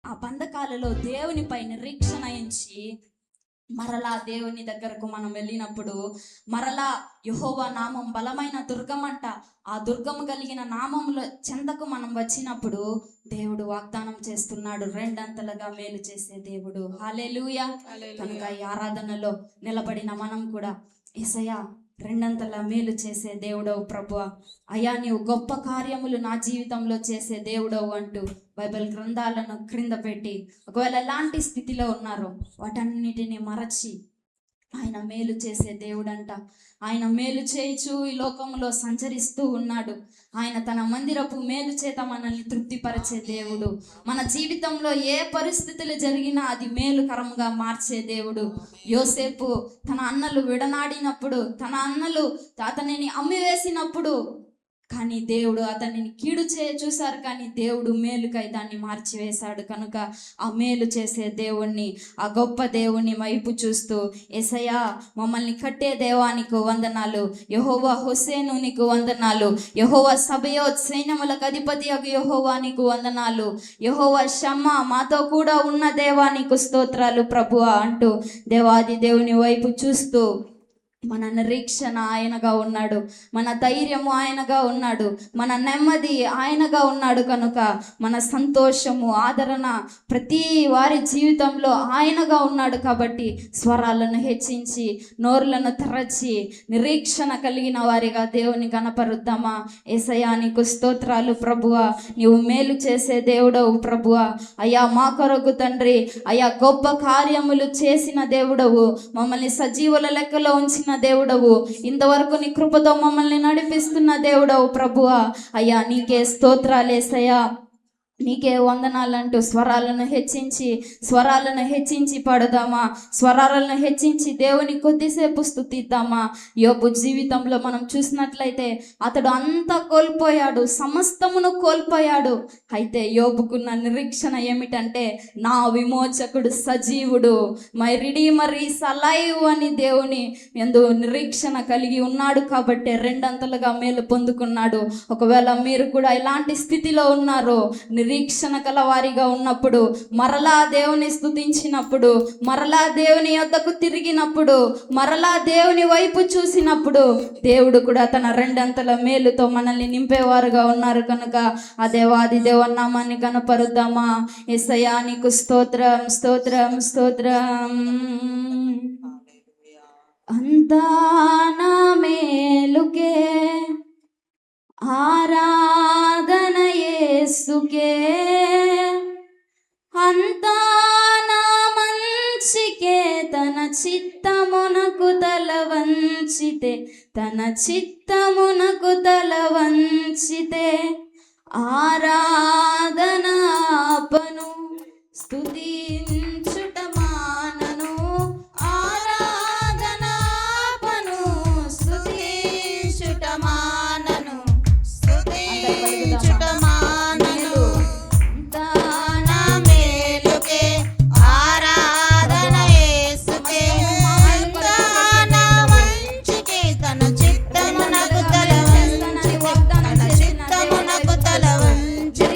ఆ బంధకాలలో దేవునిపై నిరీక్షణ ఉంచి మరలా దేవుని దగ్గరకు మనం వెళ్ళినప్పుడు మరలా యెహోవా నామం బలమైన దుర్గమంట. ఆ దుర్గము కలిగిన నామముల చెంతకు మనం వచ్చినప్పుడు దేవుడు వాగ్దానం చేస్తున్నాడు, రెండంతలుగా మేలు చేసే దేవుడు. హల్లెలూయా. కనుక ఈ ఆరాధనలో నిలబడిన మనం కూడా యేసయ్యా రెండంతలా మేలు చేసే దేవుడవు ప్రభువా, అయ్యా నీవు గొప్ప కార్యములు నా జీవితంలో చేసే దేవుడవు అంటూ బైబిల్ గ్రంథాలను క్రింద పెట్టి, ఒకవేళ ఎలాంటి స్థితిలో ఉన్నారో వాటన్నిటిని మరచి ఆయన మేలు చేసే దేవుడంట. ఆయన మేలు చేయుచు ఈ లోకంలో సంచరిస్తూ ఉన్నాడు. ఆయన తన మందిరపు మేలు చేత మనల్ని తృప్తిపరిచే దేవుడు. మన జీవితంలో ఏ పరిస్థితులు జరిగినా అది మేలుకరంగా మార్చే దేవుడు. యోసేపు తన అన్నలు విడనాడినప్పుడు, తన అన్నలు అతనిని అమ్మివేసినప్పుడు, కానీ దేవుడు అతనిని కీడు చూశారు, కానీ దేవుడు మేలుకై దాన్ని మార్చివేశాడు. కనుక ఆ మేలు చేసే దేవుణ్ణి, ఆ గొప్ప దేవుని వైపు చూస్తూ, యేసయ్యా మమ్మల్ని కట్టే దేవానికి వందనాలు, యెహోవా హోసేను నీకు వందనాలు, యెహోవా సబయోత్ సైన్యములకు అధిపతి యెహోవా నీకు వందనాలు, యెహోవా షమ్మా మాతో కూడా ఉన్న దేవా నీకు స్తోత్రాలు ప్రభువా అంటూ దేవాది దేవుని వైపు చూస్తూ మన నిరీక్షణ ఆయనగా ఉన్నాడు, మన ధైర్యము ఆయనగా ఉన్నాడు, మన నెమ్మది ఆయనగా ఉన్నాడు. కనుక మన సంతోషము, ఆదరణ ప్రతి వారి జీవితంలో ఆయనగా ఉన్నాడు. కాబట్టి స్వరాలను హెచ్చించి, నోరులను తెరచి నిరీక్షణ కలిగిన వారిగా దేవుని కనపరుద్దామా. యేసయ్యా నీకు స్తోత్రాలు ప్రభువా, నీవు మేలు చేసే దేవుడవు ప్రభువా. అయ్యా మా కొరకు తండ్రి, అయ్యా గొప్ప కార్యములు చేసిన దేవుడవు, మమ్మల్ని సజీవుల లెక్కలో ఉంచిన దేవుడవు, ఇంతవరకు నీ కృపతో మమ్మల్ని నడిపిస్తున్న దేవుడవు ప్రభువా. అయ్యా నీకే స్తోత్రాలేసయ్యా, నీకే వందనాలంటూ స్వరాలను హెచ్చించి పడదామా, స్వరాలను హెచ్చించి దేవుని కొద్దిసేపు స్తుతిద్దామా. యోబు జీవితంలో మనం చూసినట్లయితే అతడు అంతా కోల్పోయాడు, సమస్తమును కోల్పోయాడు. అయితే యోబుకున్న నిరీక్షణ ఏమిటంటే, నా విమోచకుడు సజీవుడు, మై రిడీమర్ ఈస్ అలైవ్ అని దేవుని యందు నిరీక్షణ కలిగి ఉన్నాడు. కాబట్టి రెండంతలుగా మేలు పొందుకున్నాడు. ఒకవేళ మీరు కూడా ఇలాంటి స్థితిలో ఉన్నారో, నిరీక్షణ కల వారిగా ఉన్నప్పుడు, మరలా దేవుని స్తుతించినప్పుడు, మరలా దేవుని యొద్దకు తిరిగినప్పుడు, మరలా దేవుని వైపు చూసినప్పుడు దేవుడు కూడా తన రెండంతల మేలుతో మనల్ని నింపేవారుగా ఉన్నారు. కనుక ఆ దేవాది దేవనామాన్ని కనపరుద్దామా. యేసయ్యా నీకు స్తోత్రం స్తోత్రం స్తోత్రం. అంతా నా మేలుకే ఆరాధన యేసుకే, అంతా నా మంచికే, తన చిత్తమునకు తల వంచితే, తన చిత్తమునకు తల వంచితే ఆరాధన ఆపను, స్తుతించుట మానను, ఆరాధన ఆపను, స్తుతించుట మానను, స్తుతించుట మానను. నా మేలుకే ఆరాధన యేసుకే, అంతా నా మంచికే, తన చిత్తమునకు తల వంచితే, తన చిత్తమునకు తల వంచితే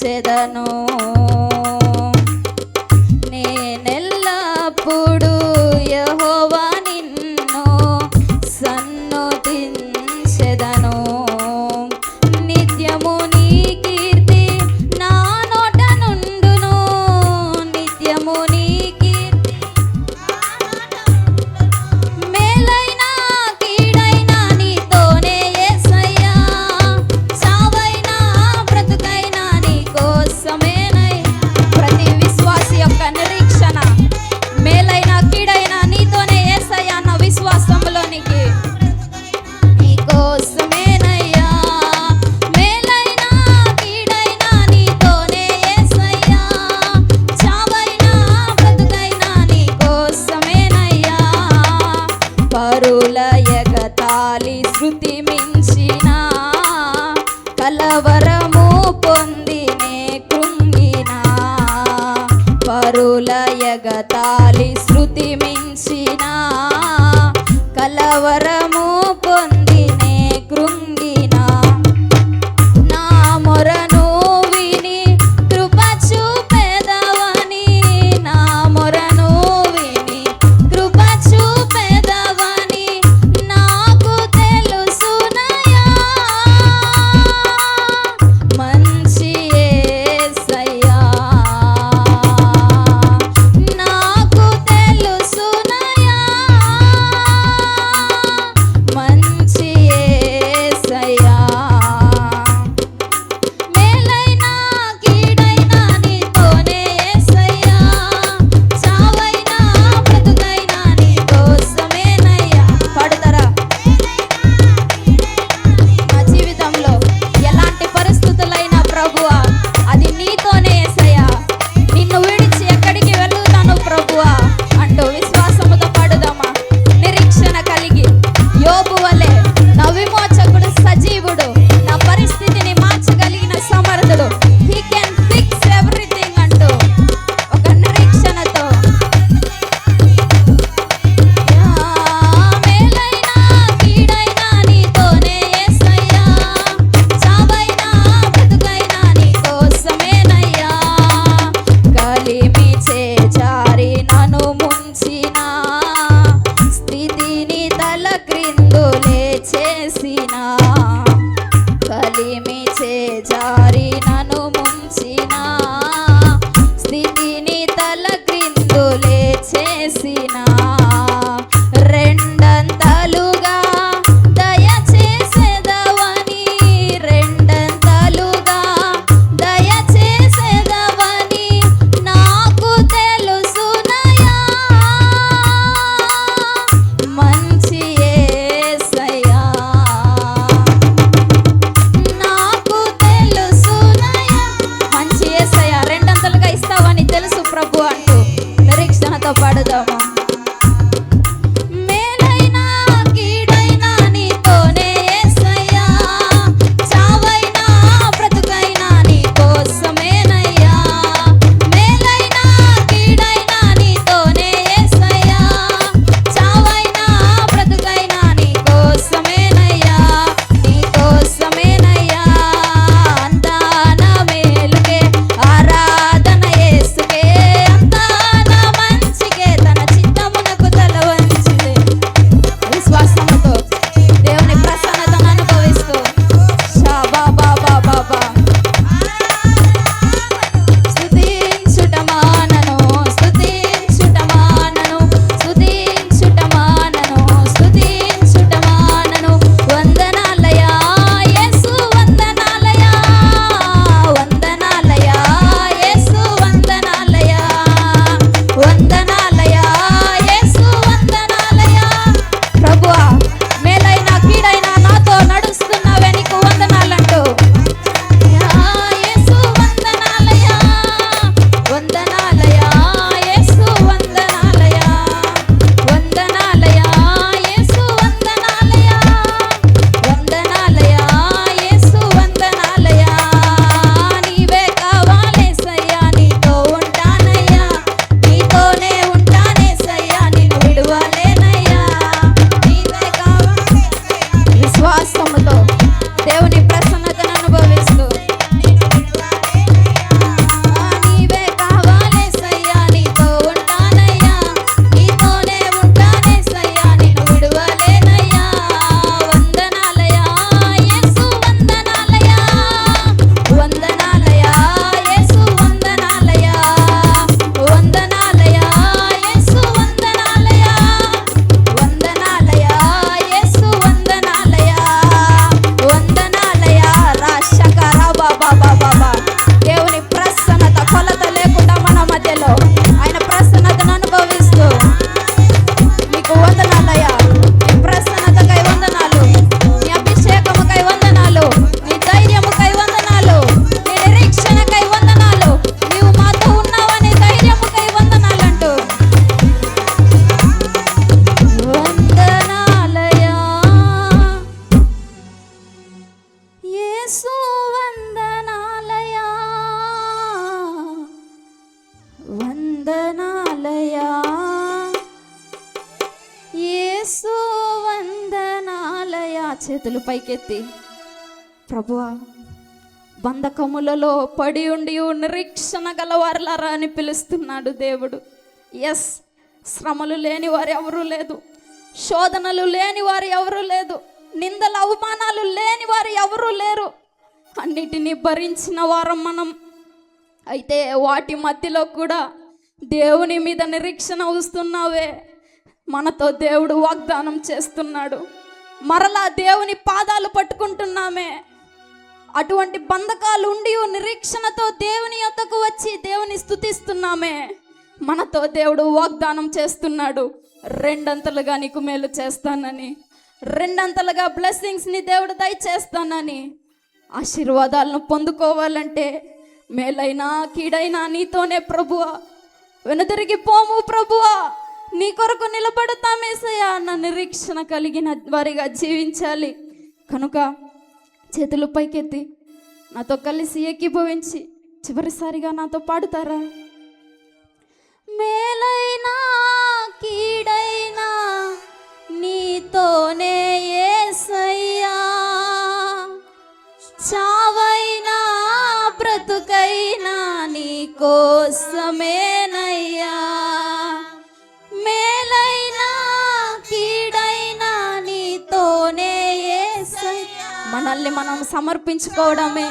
స్తుతించెదను. నేనెల్లప్పుడు యెహోవా నిన్ను సన్నుతించెదను. నిత్యము నీ కీర్తి నా నోట నుండును. నిత్యము నీ కీర్తి మేలైనా కీడైనా నీతోనే యేసయ్యా. చావైనా బ్రతుకైనా నీ కోసమేనయ్యా. ప్రతి విశ్వాసి యొక్క నిరీక్షణ మేలైనా కీడైనా నీతోనే యేసయ్యా అన్న విశ్వాసంలోనికి నీ కోసమేనయ్యా. మేలైనా కీడైనా నీతోనే యేసయ్యా. చావైనా బ్రతుకైనా నీ కోసమేనయ్యా. పరుల ఎగతాళి శృతి మించిన కలవరము పొందినే కృంగినా. పరుల ఎగతాళి శృతి మించిన కలవరము పొందినే కృంగినా. నా మొరను విని కృప చూపెదవని. నా మొరను విని కృప చూపెదవని నాకు తెలుసునయ్యా. మంచి యేసయ్యా నాకు తెలుసునయ్యా. చేతులు పైకెత్తి, ప్రభువా, బంధకములలో పడి ఉండి నిరీక్షణ గలవారులారా అని పిలుస్తున్నాడు దేవుడు. ఎస్, శ్రమలు లేని వారు ఎవరూ లేదు, శోధనలు లేని వారు ఎవరూ లేదు, నిందల అవమానాలు లేని వారు ఎవరూ లేరు. అన్నిటినీ భరించిన వారం మనం. అయితే వాటి మధ్యలో కూడా దేవుని మీద నిరీక్షణ వస్తున్నావే, మనతో దేవుడు వాగ్దానం చేస్తున్నాడు. మరలా దేవుని పాదాలు పట్టుకుంటున్నామే. అటువంటి బంధకాలు ఉండి నిరీక్షణతో దేవుని యొద్దకు వచ్చి దేవుని స్తుతిస్తున్నామే. మనతో దేవుడు వాగ్దానం చేస్తున్నాడు, రెండంతలుగా నీకు మేలు చేస్తానని, రెండంతలుగా బ్లెస్సింగ్స్ని దేవుడు దయచేస్తానని. ఆశీర్వాదాలను పొందుకోవాలంటే మేలైనా కీడైనా నీతోనే ప్రభువా. వెనుదిరిగి పోము ప్రభువా, నీ కొరకు నిలబడతామేసయ్యా అన్న నిరీక్షణ కలిగిన వారిగా జీవించాలి. కనుక చేతులు పైకెత్తి నాతో కలిసి ఏకీభవించి చివరిసారిగా నాతో పాడుతారా? మేలైనా కీడైనా నీతోనే యేసయ్యా, చావైనా బ్రతుకైనా నీ కోసమేనయ్యా. మేలైనా కీడైనా నీతోనే యేసయ్యా. మనల్ని మనం సమర్పించుకోవడమే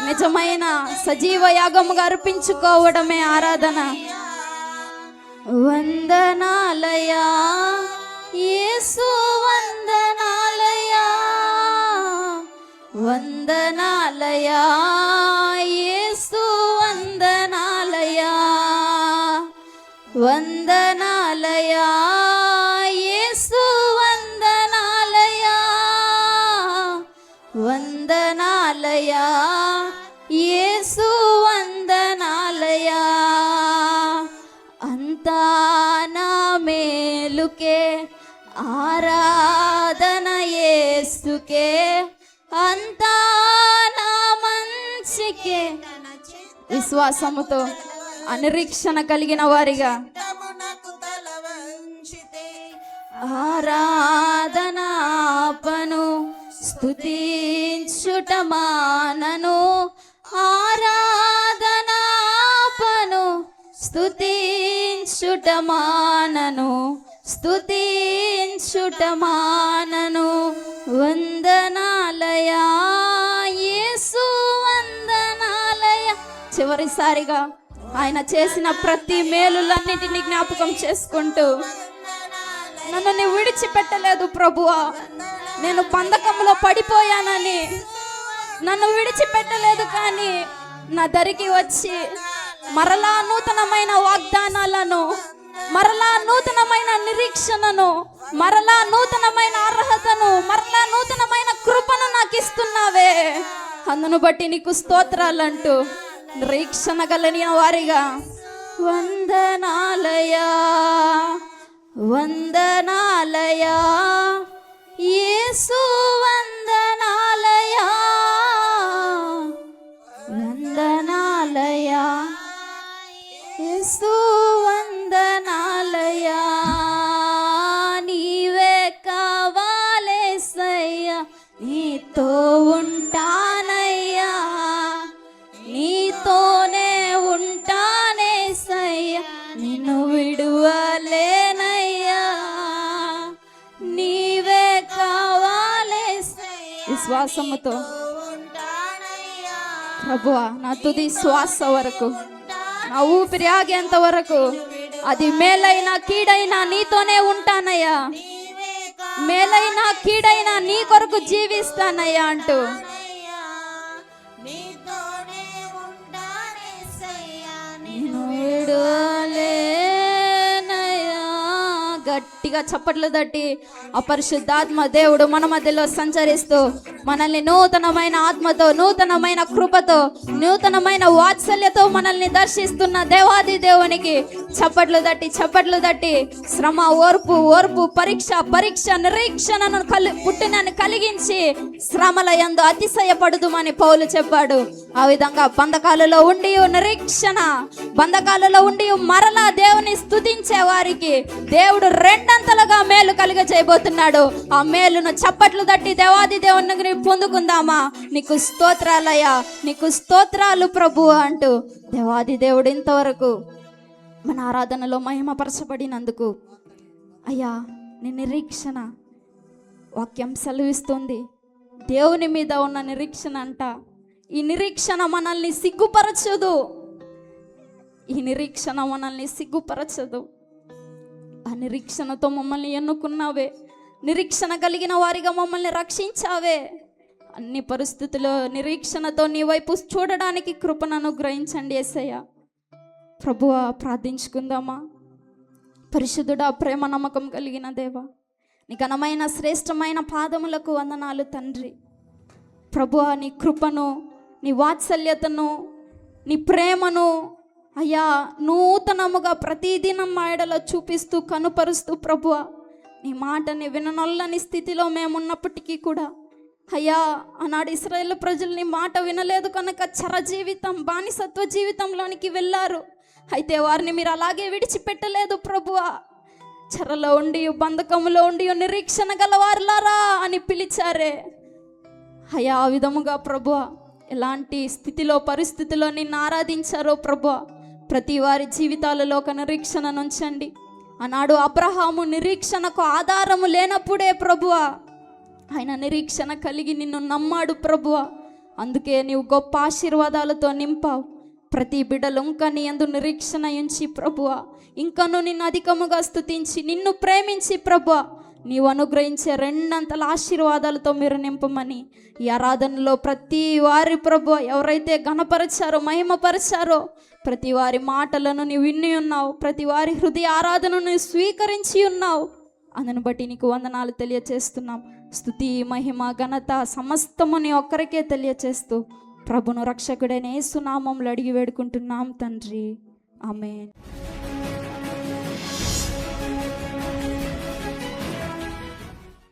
నిజమైన సజీవ యాగముగా అర్పించుకోవడమే ఆరాధన. వందనాలయా యేసు, వందనాలయా, వందనాలయా యేసు, వందనాలయా, వందనాలయా యేసు, వందనాలయా, వందనాలయా యేసు, వందనాలయా. అంతా నా మేలుకే, ఆరాధన యేసుకే, అంతా నా మంచికే. విశ్వాసముతో అనిరీక్షణ కలిగిన వారిగా ఆరాధనాపను, స్తుతించుట మానను, ఆరాధనాపను, స్తుతించుట మానను, స్తుతించుట మానను. వందనాలయా యేసు, వందనాలయా. చివరిసారిగా ఆయన చేసిన ప్రతి మేలులన్నిటినీ జ్ఞాపకం చేసుకుంటూ, నన్ను నీ విడిచిపెట్టలేదు ప్రభువా, నేను బంధకంలో పడిపోయానని నన్ను విడిచిపెట్టలేదు, కానీ నా దరికి వచ్చి మరలా నూతనమైన వాగ్దానాలను, మరలా నూతనమైన నిరీక్షణను, మరలా నూతనమైన అర్హతను, మరలా నూతనమైన కృపను నాకు ఇస్తున్నావే. అందును బట్టి నీకు స్తోత్రాలంటూ నిరీక్షణ కలిగిన వారిగా వందనాలయా, వందనాలయా యేసు, వందనాలయా, వందనాలయా యేసు, వందనాలయా. నీవే కావాలేసయ్యా, నీతో ఉంటానయ్యా, నీతోనే ఉంటానేసయ్యా, నిన్ను విడువలేనయ్యా. నీవే కావాలేసయ్యా. విశ్వాసముతో ప్రభువా, నా తుది శ్వాస వరకు, నా ఊపిరి ఆగేంత వరకు, అది మేలైనా కీడైనా నీతోనే ఉంటానయ్యా, మేలైనా కీడైనా నీ కొరకు జీవిస్తానయ్యా అంటూ నిన్ను విడువలేనయ్యా. గట్టిగా చప్పట్లు తట్టి ఆ పరిశుద్ధాత్మ దేవుడు మన మధ్యలో సంచరిస్తూ మనల్ని నూతనమైన ఆత్మతో, నూతనమైన కృపతో, నూతనమైన వాత్సల్యతో మనల్ని దర్శిస్తున్న దేవాది దేవునికి చప్పట్లు తట్టి శ్రమ, ఓర్పు, పరీక్ష నిరీక్షణను పుట్టినని కలిగించి శ్రమల యందు అతిశయపడుదుమని పౌలు చెప్పాడు. ఆ విధంగా బంధకాలలో ఉండి మరలా దేవుని స్తుతించే వారికి దేవుడు రెండంతలుగా మేలు కలిగ చేయబోతున్నాడు. ఆ మేలును చప్పట్లు తట్టి దేవాది దేవుని పొందుకుందామా? నీకు స్తోత్రాలయ్యా, నీకు స్తోత్రాలు ప్రభు అంటూ దేవాది దేవుడు ఇంతవరకు మన ఆరాధనలో మహిమపరచబడినందుకు అయ్యా నీ నిరీక్షణ వాక్యం సెలవిస్తుంది. దేవుని మీద ఉన్న నిరీక్షణ అంట. ఈ నిరీక్షణ మనల్ని సిగ్గుపరచదు. ఆ నిరీక్షణతో మమ్మల్ని ఎన్నుకున్నావే, నిరీక్షణ కలిగిన వారిగా మమ్మల్ని రక్షించావే. అన్ని పరిస్థితుల్లో నిరీక్షణతో నీ వైపు చూడడానికి కృపను అనుగ్రహించండి యేసయ్య. ప్రభువా, ప్రార్థించుకుందామా? పరిశుద్ధుడా, ప్రేమ నమ్మకం కలిగిన దేవా, నీ ఘనమైన శ్రేష్టమైన పాదములకు వందనాలు తండ్రి. ప్రభువా, నీ కృపను, నీ వాత్సల్యతను, నీ ప్రేమను అయ్యా నూతనముగా ప్రతిదినం మా ఎడలో చూపిస్తూ కనుపరుస్తూ ప్రభువా, నీ మాటని విననొల్లని స్థితిలో మేమున్నప్పటికీ కూడా అయ్యా ఆనాడు ఇశ్రాయేలు ప్రజలు నీ మాట వినలేదు కనుక చెర జీవితం, బానిసత్వ జీవితంలోనికి వెళ్ళారు. అయితే వారిని మీరు అలాగే విడిచిపెట్టలేదు ప్రభువా. చెరలో ఉండి, బంధకములో ఉండి నిరీక్షణ గలవారులారా అని పిలిచారే అయ్యా. ఆ విధముగా ప్రభువా, ఎలాంటి స్థితిలో పరిస్థితిలో నిన్ను ఆరాధించారో ప్రభువా, ప్రతి వారి జీవితాలలో ఒక నిరీక్షణ నుంచండి. ఆనాడు అబ్రహాము నిరీక్షణకు ఆధారము లేనప్పుడే ప్రభువా ఆయన నిరీక్షణ కలిగి నిన్ను నమ్మాడు ప్రభువా. అందుకే నీవు గొప్ప ఆశీర్వాదాలతో నింపావు. ప్రతి బిడ్డలు ఇంకా నీ యందు నిరీక్షణ ఉంచి ప్రభువా, ఇంకను నిన్ను అధికముగా స్తుతించి నిన్ను ప్రేమించి ప్రభువా, నీవు అనుగ్రహించే రెండంతల ఆశీర్వాదాలతో మీరు నింపమని ఈ ఆరాధనలో ప్రతి వారి ప్రభువా ఎవరైతే ఘనపరిచారో, మహిమపరిచారో ప్రతి వారి మాటలను నీవు విని ఉన్నావు. ప్రతి వారి హృదయ ఆరాధనను స్వీకరించి ఉన్నావు. అందును బట్టి నీకు వందనాలు తెలియచేస్తున్నాం. స్తుతి, మహిమ, ఘనత సమస్తము నీ ఒక్కరికే తెలియచేస్తూ ప్రభును రక్షకుడైన యేసు నామములో అడిగి వేడుకుంటున్నాం తండ్రి. ఆమేన్.